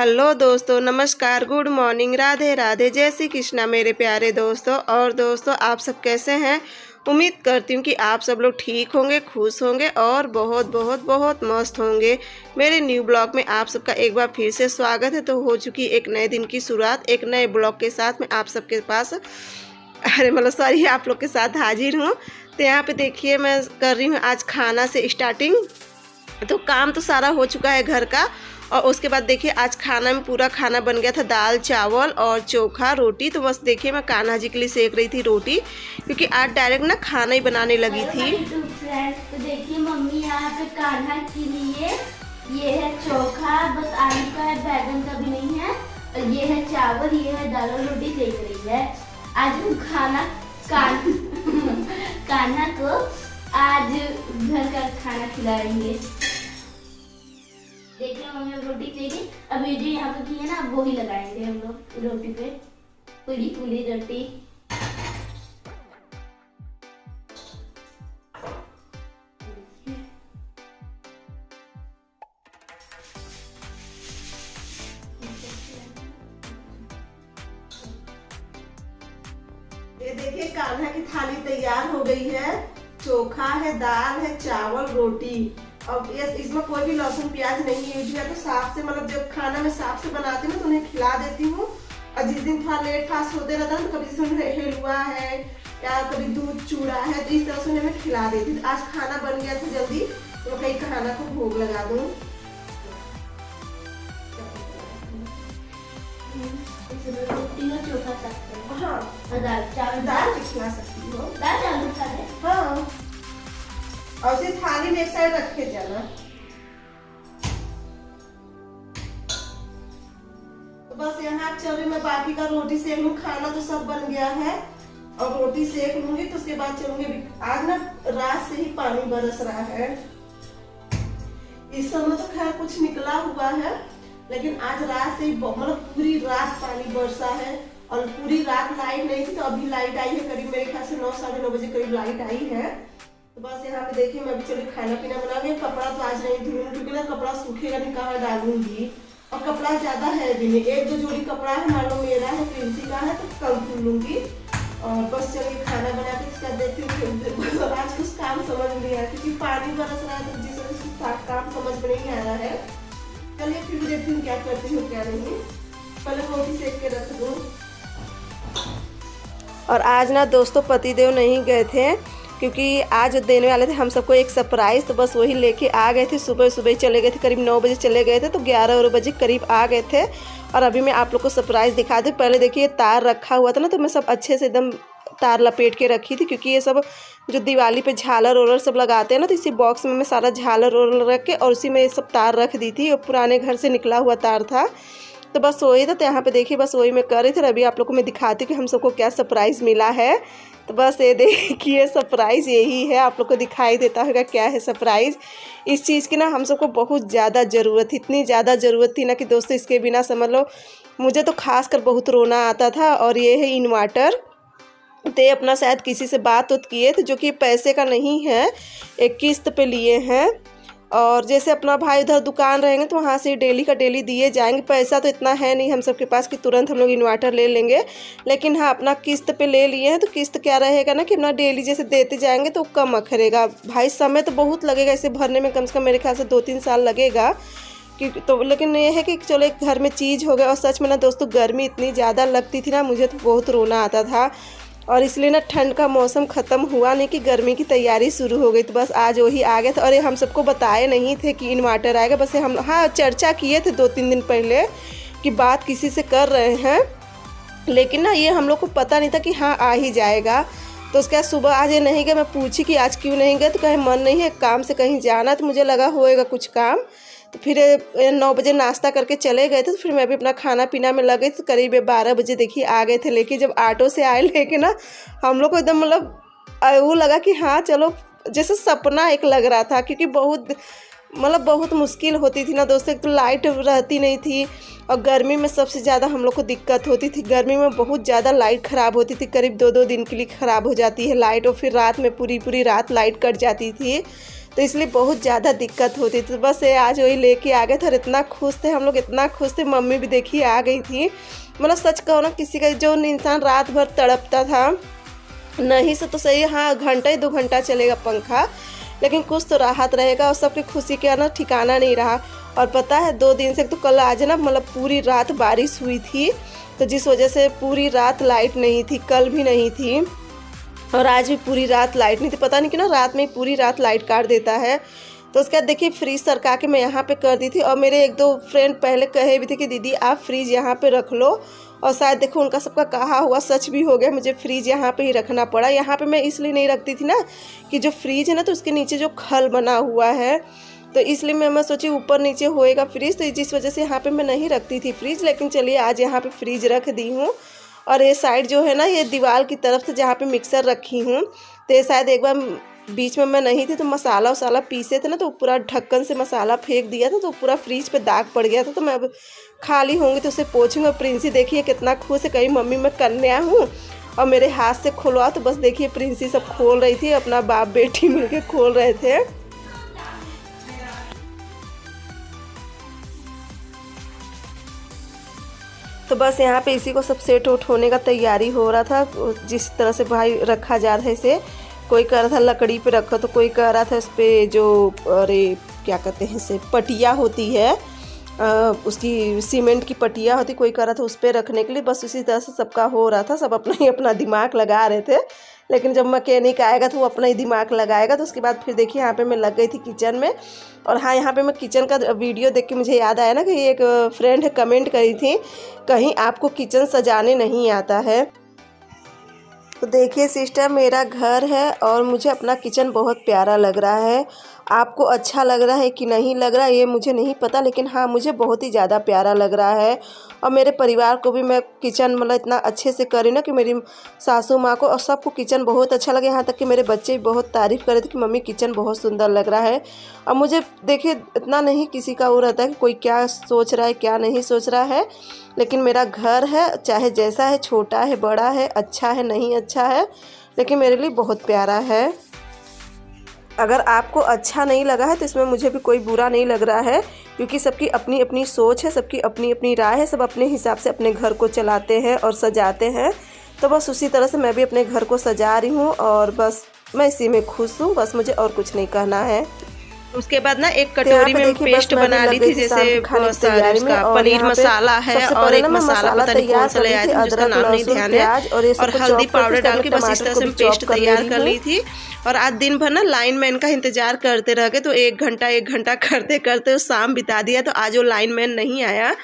Hello दोस्तों, नमस्कार, good morning, Radhe Radhe, जय श्री कृष्णा मेरे प्यारे दोस्तों। और दोस्तों आप सब कैसे हैं? उम्मीद करती हूँ कि आप सब लोग ठीक होंगे, खुश होंगे और बहुत बहुत बहुत मस्त होंगे। मेरे न्यू ब्लॉग में आप सबका एक बार फिर से स्वागत है। तो हो चुकी एक नए दिन की शुरुआत, एक नए ब्लॉग के साथ मैं आप सबके पास सॉरी आप लोग के साथ हाजिर हूँ। तो यहाँ पे देखिए मैं कर रही हूँ आज खाना से स्टार्टिंग। तो काम तो सारा हो चुका है घर का, और उसके बाद देखिए आज खाना में पूरा खाना बन गया था, दाल चावल और चोखा रोटी। तो बस देखिए मैं कान्हा जी के लिए सेक रही थी रोटी, क्योंकि आज डायरेक्ट ना खाना ही बनाने लगी थी। तो देखिए मम्मी यहाँ पे कान्हा के लिए ये है चोखा, बस आलू का है, बैगन का भी नहीं है, और ये है चावल, ये है दाल और रोटी सेक रही है। आज हम खाना कान्हा को आज घर का खाना खिलाएंगे। देखिए मम्मी अब रोटी सेकी, अब ये जो यहाँ पे की है ना वो ही लगाएंगे हम लोग रोटी पे, पूरी पूरी रोटी। ये देखिए कान्हा की थाली तैयार हो गई है। चोखा है, दाल है, चावल, रोटी। अब इसमें कोई भी लहसुन प्याज नहीं यूज किया। तो साफ से जब खाना में साफ से बनाती हूँ तो उन्हें खिला देती हूँ। और जिस दिन थोड़ा लेट फास्ट होते रहता है तो कभी जैसे हलवा है या कभी दूध चूड़ा है, तो इस तरह से उन्हें मैं खिला देती हूँ। आज खाना बन गया था जल्दी, तो कहीं खाना को भोग लगा दूँ। रोटी और चोखा सकते हैं। हाँ, दाल खिला सकती हो। दाल चावल खा ले। हाँ, और उसे थाली में एक साइड रखे जाना। तो बस यहाँ चल रही मैं बाकी का रोटी सेक लूँ। खाना तो सब बन गया है और रोटी सेक लूंगी, तो उसके बाद चलूंगी। आज ना रात से ही पानी बरस रहा है। इस समय तो खैर कुछ निकला हुआ है, लेकिन आज रात से ही पूरी रात पानी बरसा है। और पूरी रात लाइट नहीं थी, तो अभी लाइट आई है। करीब मेरे ख्याल से 9 साढ़े 9 बजे करीब लाइट आई है। तो बस यहाँ पे देखिए मैं अभी चली खाना पीना बनाऊंगी। कपड़ा तो आज नहीं धुलूंगी, क्योंकि ना कपड़ा सूखेगा नहीं, कहाँ डालूंगी। और कपड़ा ज्यादा है भी नहीं, एक दो जोड़ी कपड़ा है, मान लो मेरा है, प्रिंसी का है, तो कल धुल लूंगी। और बस चलिए खाना बना के इसका देखती हूँ। आज कुछ काम समझ नहीं आया, क्योंकि पानी बरस रहा है, तो जिस वजह से काम समझ में नहीं आ रहा है। चलिए फिर देखती हूँ क्या करती हूँ क्या नहीं। पहले रोटी सेक के रख दूँ। और आज ना दोस्तों पतिदेव नहीं गए थे, क्योंकि आज देने वाले थे हम सबको एक सरप्राइज। तो बस वही लेके आ गए थे। सुबह सुबह चले गए थे, करीब 9 बजे चले गए थे, तो 11 बजे करीब आ गए थे। और अभी मैं आप लोग को सरप्राइज दिखा दूँ। पहले देखिए तार रखा हुआ था ना, तो मैं सब अच्छे से एकदम तार लपेट के रखी थी, क्योंकि ये सब जो दिवाली पे झालर ओलर सब लगाते हैं ना, तो इसी बॉक्स में मैं सारा झालर ओलर रख के और उसी में ये सब तार रख दी थी। और पुराने घर से निकला हुआ तार था, तो बस वही था। तो यहाँ पे देखिए बस वही मैं कर रही थी। अभी आप लोग को मैं दिखाती हूँ कि हम सबको क्या सरप्राइज़ मिला है। तो बस ये देखिए सरप्राइज़ यही है। आप लोग को दिखाई देता होगा क्या है सरप्राइज़। इस चीज़ की ना हम सबको बहुत ज़्यादा ज़रूरत थी, इतनी ज़्यादा ज़रूरत थी ना कि दोस्तों इसके बिना समझ लो मुझे तो खास कर बहुत रोना आता था। और ये है इन्वर्टर। तो ये अपना शायद किसी से बात किए थे, जो कि पैसे का नहीं है, एक किस्त पे लिए हैं। और जैसे अपना भाई उधर दुकान रहेंगे तो वहाँ से डेली का डेली दिए जाएंगे। पैसा तो इतना है नहीं हम सबके पास कि तुरंत हम लोग इन्वर्टर ले लेंगे, लेकिन हाँ अपना किस्त पे ले लिए हैं। तो किस्त क्या रहेगा ना कि अपना डेली जैसे देते जाएंगे तो कम अखरेगा। भाई समय तो बहुत लगेगा इसे भरने में, कम से कम मेरे ख्याल से 2-3 साल लगेगा। तो लेकिन ये है कि चलो एक घर में चीज़ हो गया। और सच में ना दोस्तों गर्मी इतनी ज़्यादा लगती थी ना, मुझे तो बहुत रोना आता था। और इसलिए ना ठंड का मौसम ख़त्म हुआ नहीं कि गर्मी की तैयारी शुरू हो गई। तो बस आज वही आ गए थे। और ये हम सबको बताए नहीं थे कि इन्वर्टर आएगा, बस हम हाँ चर्चा किए थे 2-3 दिन पहले कि बात किसी से कर रहे हैं, लेकिन ना ये हम लोग को पता नहीं था कि हाँ आ ही जाएगा। तो उसके बाद सुबह आज ये नहीं गए। मैं पूछी कि आज क्यों नहीं गए, तो कहीं मन नहीं है, काम से कहीं जाना। तो मुझे लगा होएगा कुछ काम। तो फिर 9 बजे नाश्ता करके चले गए थे। तो फिर मैं भी अपना खाना पीना में लगे। तो करीब 12 बजे देखिए आ गए थे लेके। जब ऑटो से आए लेके ना हम लोग को एकदम वो लगा कि हाँ चलो, जैसे सपना एक लग रहा था, क्योंकि बहुत मुश्किल होती थी ना दोस्तों। एक तो लाइट रहती नहीं थी, और गर्मी में सबसे ज़्यादा हम लोग को दिक्कत होती थी। गर्मी में बहुत ज़्यादा लाइट ख़राब होती थी, करीब 2-2 दिन के लिए ख़राब हो जाती है लाइट। और फिर रात में पूरी रात लाइट कट जाती थी। तो इसलिए बहुत ज़्यादा दिक्कत होती थी। तो बस ये आज वही लेके आ गए थे और इतना खुश थे हम लोग, इतना खुश थे। मम्मी भी देखिए आ गई थी। मतलब सच कहो ना, किसी का जो इंसान रात भर तड़पता था नहीं से तो सही, हाँ घंटा ही 2 घंटा चलेगा पंखा, लेकिन कुछ तो राहत रहेगा। और सबकी खुशी का ना ठिकाना नहीं रहा। और पता है 2 दिन से तो कल आज ना मतलब पूरी रात बारिश हुई थी, तो जिस वजह से पूरी रात लाइट नहीं थी, कल भी नहीं थी और आज भी पूरी रात लाइट नहीं थी। पता नहीं क्यों ना रात में पूरी रात लाइट काट देता है। तो उसके बाद देखिए फ्रीज सरका के मैं यहाँ पे कर दी थी। और मेरे 1-2 फ्रेंड पहले कहे भी थे कि दीदी आप फ्रीज यहाँ पे रख लो, और शायद देखो उनका सबका कहा हुआ सच भी हो गया। मुझे फ्रीज यहाँ पे ही रखना पड़ा। यहाँ पे मैं इसलिए नहीं रखती थी ना कि जो फ्रीज है ना तो उसके नीचे जो खल बना हुआ है, तो इसलिए मैं सोची ऊपर नीचे होएगा फ्रीज, तो जिस वजह से यहाँ पे मैं नहीं रखती थी फ्रीज। लेकिन चलिए आज यहाँ पे फ्रीज रख दी हूँ। और ये साइड जो है ना, ये दीवार की तरफ से जहाँ पे मिक्सर रखी हूँ, तो ये शायद एक बार बीच में मैं नहीं थी तो मसाला वसाला पीसे थे ना, तो पूरा ढक्कन से मसाला फेंक दिया था, तो पूरा फ्रीज पे दाग पड़ गया था। तो मैं अब खाली होंगी तो उसे पोछूंगी। और प्रिंसी देखिए कितना खुश है, कहीं मम्मी मैं कन्या हूँ और मेरे हाथ से खुलवा। तो बस देखिए प्रिंसी सब खोल रही थी, अपना बाप बेटी मिलके खोल रहे थे। तो बस यहाँ पे इसी को सब सेट उठ होने का तैयारी हो रहा था। जिस तरह से भाई रखा जा रहा है इसे, कोई कह रहा था लकड़ी पे रखो, तो कोई कह रहा था इस पर जो अरे क्या कहते हैं इसे पटिया होती है, उसकी सीमेंट की पटिया होती, कोई कह रहा था उस पर रखने के लिए। बस उसी तरह से सबका हो रहा था, सब अपना ही अपना दिमाग लगा रहे थे। लेकिन जब मैकेनिक आएगा तो वो अपना ही दिमाग लगाएगा। तो उसके बाद फिर देखिए यहाँ पे मैं लग गई थी किचन में। और हाँ, यहाँ पे मैं किचन का वीडियो देख के मुझे याद आया ना कि एक फ्रेंड कमेंट करी थी, कहीं आपको किचन सजाने नहीं आता है। तो देखिए सिस्टर, मेरा घर है और मुझे अपना किचन बहुत प्यारा लग रहा है। आपको अच्छा लग रहा है कि नहीं लग रहा है ये मुझे नहीं पता, लेकिन हाँ मुझे बहुत ही ज़्यादा प्यारा लग रहा है। और मेरे परिवार को भी मैं किचन मतलब इतना अच्छे से करी ना कि मेरी सासू माँ को और सबको किचन बहुत अच्छा लगे। यहाँ तक कि मेरे बच्चे भी बहुत तारीफ़ कर रहे थे कि मम्मी किचन बहुत सुंदर लग रहा है। और मुझे देखिए इतना नहीं किसी का वो रहता है कि कोई क्या सोच रहा है क्या नहीं सोच रहा है, लेकिन मेरा घर है, चाहे जैसा है, छोटा है बड़ा है, अच्छा है नहीं अच्छा है, लेकिन मेरे लिए बहुत प्यारा है। अगर आपको अच्छा नहीं लगा है तो इसमें मुझे भी कोई बुरा नहीं लग रहा है, क्योंकि सबकी अपनी अपनी सोच है, सबकी अपनी अपनी राय है, सब अपने हिसाब से अपने घर को चलाते हैं और सजाते हैं। तो बस उसी तरह से मैं भी अपने घर को सजा रही हूँ और बस मैं इसी में खुश हूँ। बस मुझे और कुछ नहीं कहना है। उसके बाद ना एक कटोरी में पेस्ट बना ली थी, जैसे उसका पनीर मसाला है और एक मसाला पता नहीं कौन सा ले आए थे, जिसका नाम नहीं ध्यान है, और हल्दी पाउडर डाल के बस इस तरह से पेस्ट तैयार कर ली थी। और आज दिन भर ना लाइनमैन का इंतजार करते रह गए, तो 1 घंटा करते करते शाम बिता दिया। तो आज वो लाइनमैन नहीं आया।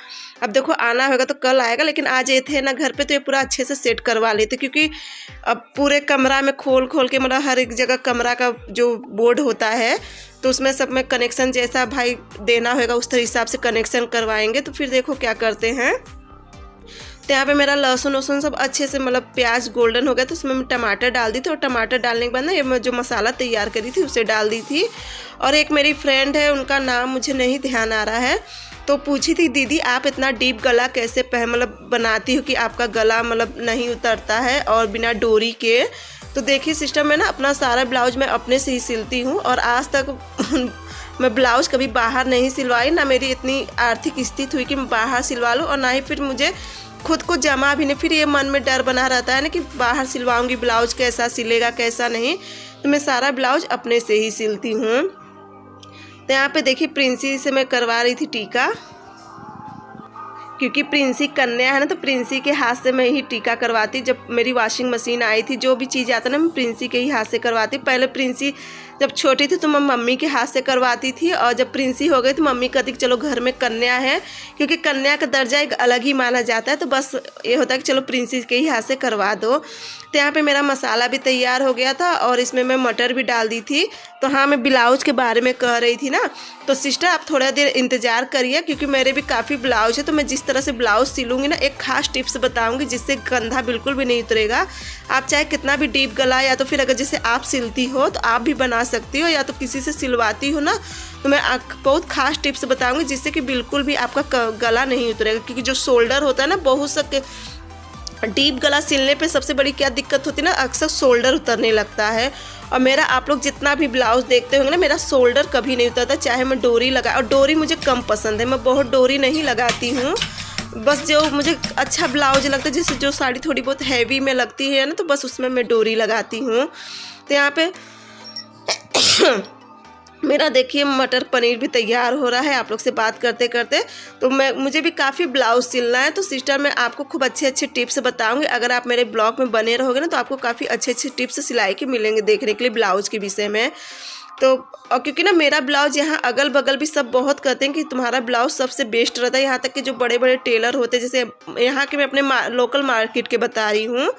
अब देखो आना होगा तो कल आएगा, लेकिन आज ये थे ना घर पे तो ये पूरा अच्छे से सेट करवा लेते, क्योंकि अब पूरे कमरा में खोल के मतलब हर एक जगह कमरा का जो बोर्ड होता है तो उसमें सब में कनेक्शन जैसा भाई देना होगा उस हिसाब से कनेक्शन करवाएंगे। तो फिर देखो क्या करते हैं। तो यहाँ पे मेरा लहसुन वसुन सब अच्छे से मतलब प्याज गोल्डन हो गया, तो उसमें मैं टमाटर डाल दी थी। और टमाटर डालने के बाद ना ये जो मसाला तैयार करी थी उसे डाल दी थी। और एक मेरी फ्रेंड है, उनका नाम मुझे नहीं ध्यान आ रहा है, तो पूछी थी दीदी आप इतना डीप गला कैसे मतलब बनाती हो कि आपका गला मतलब नहीं उतरता है और बिना डोरी के। तो देखिए सिस्टर, मैं ना अपना सारा ब्लाउज मैं अपने से ही सिलती हूँ और आज तक मैं ब्लाउज कभी बाहर नहीं सिलवाई। ना मेरी इतनी आर्थिक स्थिति हुई कि मैं बाहर सिलवा लूँ, और ना ही फिर मुझे खुद को जमा भी नहीं। फिर ये मन में डर बना रहता है ना कि बाहर सिलवाऊंगी ब्लाउज कैसा सिलेगा कैसा नहीं। तो मैं सारा ब्लाउज अपने से ही सिलती हूँ। तो यहाँ पे देखिए प्रिंसी से मैं करवा रही थी टीका, क्योंकि प्रिंसी कन्या है ना, तो प्रिंसी के हाथ से मैं ही टीका करवाती। जब मेरी वॉशिंग मशीन आई थी, जो भी चीज़ आता ना मैं प्रिंसी के ही हाथ से करवाती। पहले प्रिंसी जब छोटी थी तो मैं मम्मी के हाथ से करवाती थी, और जब प्रिंसी हो गई तो मम्मी कहती कि चलो घर में कन्या है, क्योंकि कन्या का दर्जा एक अलग ही माना जाता है। तो बस ये होता है कि चलो प्रिंसी के ही हाथ से करवा दो। तो यहाँ पे मेरा मसाला भी तैयार हो गया था और इसमें मैं मटर भी डाल दी थी। तो हाँ, मैं ब्लाउज के बारे में कह रही थी ना, तो सिस्टर आप थोड़ा देर इंतज़ार करिए, क्योंकि मेरे भी काफ़ी ब्लाउज है। तो मैं जिस तरह से ब्लाउज सिलूँगी ना, एक खास टिप्स बताऊँगी जिससे कंधा बिल्कुल भी नहीं उतरेगा। आप चाहे कितना भी डीप गला, या तो फिर अगर जैसे आप सिलती हो तो आप भी बना सकती हो, या तो किसी से सिलवाती हो ना, तो मैं बहुत खास टिप्स बताऊँगी जिससे कि बिल्कुल भी आपका गला नहीं उतरेगा। क्योंकि जो शोल्डर होता है ना, बहुत सा डीप गला सिलने पे सबसे बड़ी क्या दिक्कत होती है ना, अक्सर शोल्डर उतरने लगता है। और मेरा आप लोग जितना भी ब्लाउज देखते होंगे ना, मेरा शोल्डर कभी नहीं उतरता, चाहे मैं डोरी लगा, और डोरी मुझे कम पसंद है, मैं बहुत डोरी नहीं लगाती हूँ। बस जो मुझे अच्छा ब्लाउज लगता है, जैसे जो साड़ी थोड़ी बहुत हैवी में लगती है ना, तो बस उसमें मैं डोरी लगाती हूँ। तो यहाँ पे मेरा देखिए मटर पनीर भी तैयार हो रहा है आप लोग से बात करते करते। तो मुझे भी काफ़ी ब्लाउज सिलना है, तो सिस्टर मैं आपको खूब अच्छे अच्छे टिप्स बताऊंगी। अगर आप मेरे ब्लॉग में बने रहोगे ना, तो आपको काफ़ी अच्छे अच्छे टिप्स सिलाई के मिलेंगे देखने के लिए ब्लाउज के विषय में। तो और क्योंकि ना मेरा ब्लाउज यहाँ अगल बगल भी सब बहुत कहते हैं कि तुम्हारा ब्लाउज सबसे बेस्ट रहता है, यहाँ तक कि जो बड़े बड़े टेलर होते हैं, जैसे यहाँ के मैं अपने लोकल मार्केट के बता रही हूँ,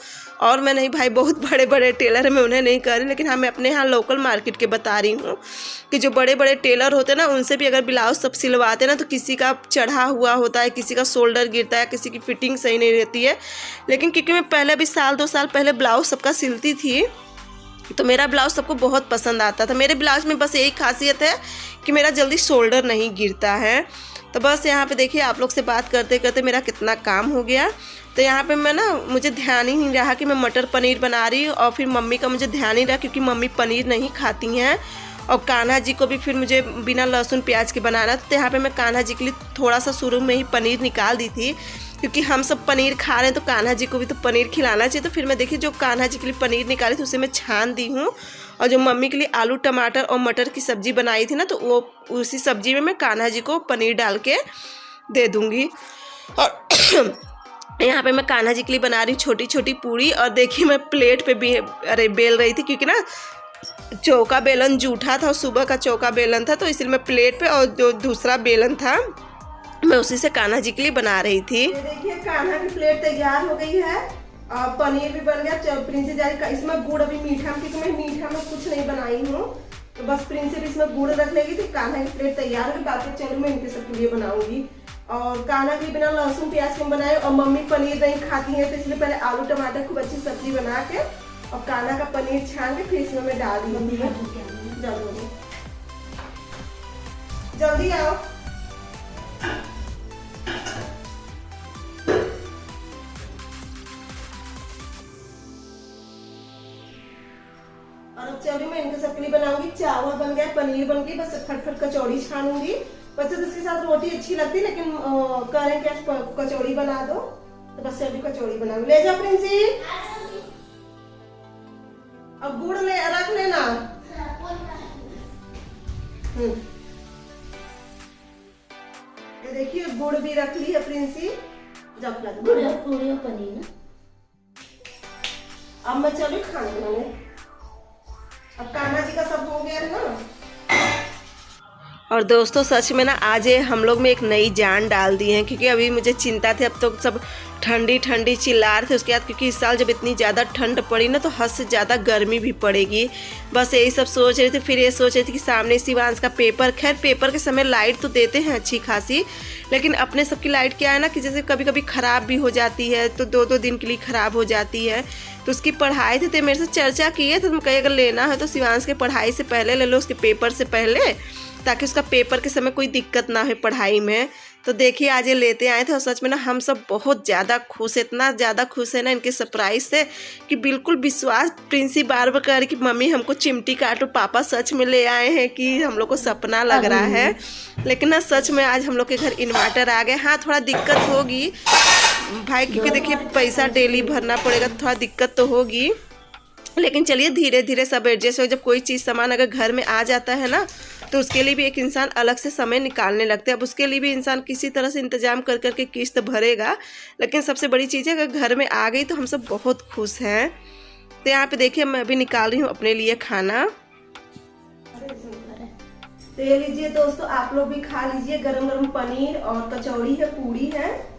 और मैं नहीं भाई बहुत बड़े बड़े टेलर हैं, मैं उन्हें नहीं कह रही, लेकिन हाँ मैं अपने यहाँ लोकल मार्केट के बता रही हूँ कि जो बड़े बड़े टेलर होते हैं ना, उनसे भी अगर ब्लाउज सब सिलवाते हैं ना, तो किसी का चढ़ा हुआ होता है, किसी का शोल्डर गिरता है, किसी की फिटिंग सही नहीं रहती है। लेकिन क्योंकि मैं पहले भी 1-2 साल पहले ब्लाउज सबका सिलती थी, तो मेरा ब्लाउज सबको बहुत पसंद आता था। मेरे ब्लाउज में बस यही खासियत है कि मेरा जल्दी शोल्डर नहीं गिरता है। तो बस यहाँ पे देखिए आप लोग से बात करते करते मेरा कितना काम हो गया। तो यहाँ पे मैं ना, मुझे ध्यान ही नहीं रहा कि मैं मटर पनीर बना रही हूँ, और फिर मम्मी का मुझे ध्यान ही रहा क्योंकि मम्मी पनीर नहीं खाती हैं, और कान्हा जी को भी फिर मुझे बिना लहसुन प्याज के बनाना। तो यहाँ पे मैं कान्हा जी के लिए थोड़ा सा शुरू में ही पनीर निकाल दी थी, क्योंकि हम सब पनीर खा रहे हैं तो कान्हा जी को भी तो पनीर खिलाना चाहिए। तो फिर मैं देखिए जो कान्हा जी के लिए पनीर निकाली थी उसे मैं छान दी हूँ, और जो मम्मी के लिए आलू टमाटर और मटर की सब्ज़ी बनाई थी ना, तो वो उसी सब्ज़ी में मैं कान्हा जी को पनीर डाल के दे दूँगी। और यहाँ पे मैं कान्हा जी के लिए बना रही हूँ छोटी छोटी पूड़ी, और देखिए मैं प्लेट पे भी बेल रही थी, क्योंकि ना चौका बेलन जूठा था, सुबह का चौका बेलन था, तो इसलिए मैं प्लेट पे, और जो दूसरा बेलन था मैं उसी से कान्हा जी के लिए बना रही थी। ये देखिए कान्हा की प्लेट तैयार हो गई है, और पनीर भी बन गया। प्रिंसी जा रही, इसमें गुड़ अभी मीठा, क्योंकि मैं मीठा में कुछ नहीं बनाई हूँ, तो बस प्रिंसी भी इसमें गुड़ रख लेगी, तो कान्हा की प्लेट तैयार होगी। बाकी चलो मैं इनके सबके लिए बनाऊंगी। और कान्हा के बिना लहसुन प्याज के बनाए, और मम्मी पनीर नहीं खाती है, तो इसलिए पहले आलू टमाटर खूब अच्छी सब्जी बना के और कान्हा का पनीर छान के फिर इसमें मैं डाल दूंगी। जल्दी आओ। और अब चलिए मैं इनके सबके लिए बनाऊंगी। चावल बन गया, पनीर बन गई, बस फटफट कचौड़ी छानूंगी। वैसे तो इसके साथ रोटी अच्छी लगती है, लेकिन कह रहे हैं कि कचौड़ी बना दो, तो बस अभी कचौड़ी बनाऊंगी। ले जाओ प्रिंसी, अब गुड़ ले रख लेना। ये देखिए गुड़ भी रख ली है प्रिंसी, जब पूरी और पनीर। अब मैं चलूँ खाने बनाने। अब कान्हा जी का सब हो गया है ना। और दोस्तों सच में ना आज हम लोग में एक नई जान डाल दी है, क्योंकि अभी मुझे चिंता थी, अब तो सब ठंडी ठंडी चिल्ला रहे थे। उसके बाद क्योंकि इस साल जब इतनी ज़्यादा ठंड पड़ी ना, तो हद से ज़्यादा गर्मी भी पड़ेगी। बस यही सब सोच रही थी। फिर ये सोच रही थी कि सामने शिवांश का पेपर, खैर पेपर के समय लाइट तो देते हैं अच्छी खासी, लेकिन अपने सबकी लाइट क्या है ना कि जैसे कभी कभी ख़राब भी हो जाती है, तो 2-2 दिन के लिए ख़राब हो जाती है। तो उसकी पढ़ाई थी, तो मेरे से चर्चा किए थे, तुम कहीं अगर लेना है तो शिवांश के पढ़ाई से पहले ले लो, उसके पेपर से पहले, ताकि उसका पेपर के समय कोई दिक्कत ना हो पढ़ाई में। तो देखिए आज ये लेते आए थे, और सच में ना हम सब बहुत ज़्यादा खुश है, इतना ज़्यादा खुश है ना इनके सरप्राइज से कि बिल्कुल विश्वास। प्रिंसी बार बार कह रही कि मम्मी हमको चिमटी काटो, पापा सच में ले आए हैं कि हम लोग को सपना लग रहा है। लेकिन ना सच में आज हम लोग के घर इन्वर्टर आ गए। हाँ थोड़ा दिक्कत होगी भाई, क्योंकि देखिए पैसा डेली भरना पड़ेगा, तो थोड़ा दिक्कत तो होगी, लेकिन चलिए धीरे धीरे सब एडजस्ट हो। जब कोई चीज़ सामान अगर घर में आ जाता है ना, तो उसके लिए भी एक इंसान अलग से समय निकालने लगता है। अब उसके लिए भी इंसान किसी तरह से इंतजाम कर करके किस्त भरेगा, लेकिन सबसे बड़ी चीज़ है अगर घर में आ गई तो हम सब बहुत खुश हैं। तो यहाँ पे देखिए मैं अभी निकाल रही हूँ अपने लिए खाना। तो ये लीजिए दोस्तों, आप लोग भी खा लीजिए। गरम गरम पनीर और कचौड़ी है, पूड़ी है,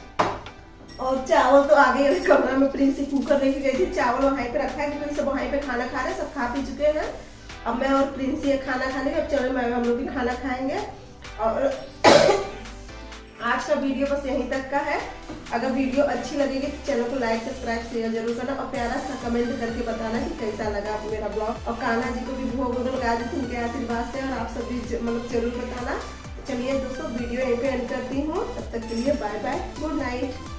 और चावल तो आगे अभी कमरा में प्रिंसी कुकर लेके गई थी, चावल वहीं पे रखा है, क्योंकि सब वहीं पे खाना खा रहे हैं, सब खा पी चुके हैं। अब मैं और प्रिंसी खाना खाने के, अब चलो मैं हम लोग भी खाना खाएंगे। और आज का वीडियो बस यहीं तक का है। अगर वीडियो अच्छी लगेगी तो चैनल को लाइक सब्सक्राइब शेयर जरूर करना, और प्यारा सा कमेंट करके बताना कि कैसा लगा आपको मेरा ब्लॉग। और कान्हा जी को भी भोग लगा दी थी उनके आशीर्वाद से, और आप सब भी मतलब जरूर बताना। चलिए दोस्तों वीडियो यहीं पे एंड करती हूँ, तब तक के लिए बाय बाय, गुड नाइट।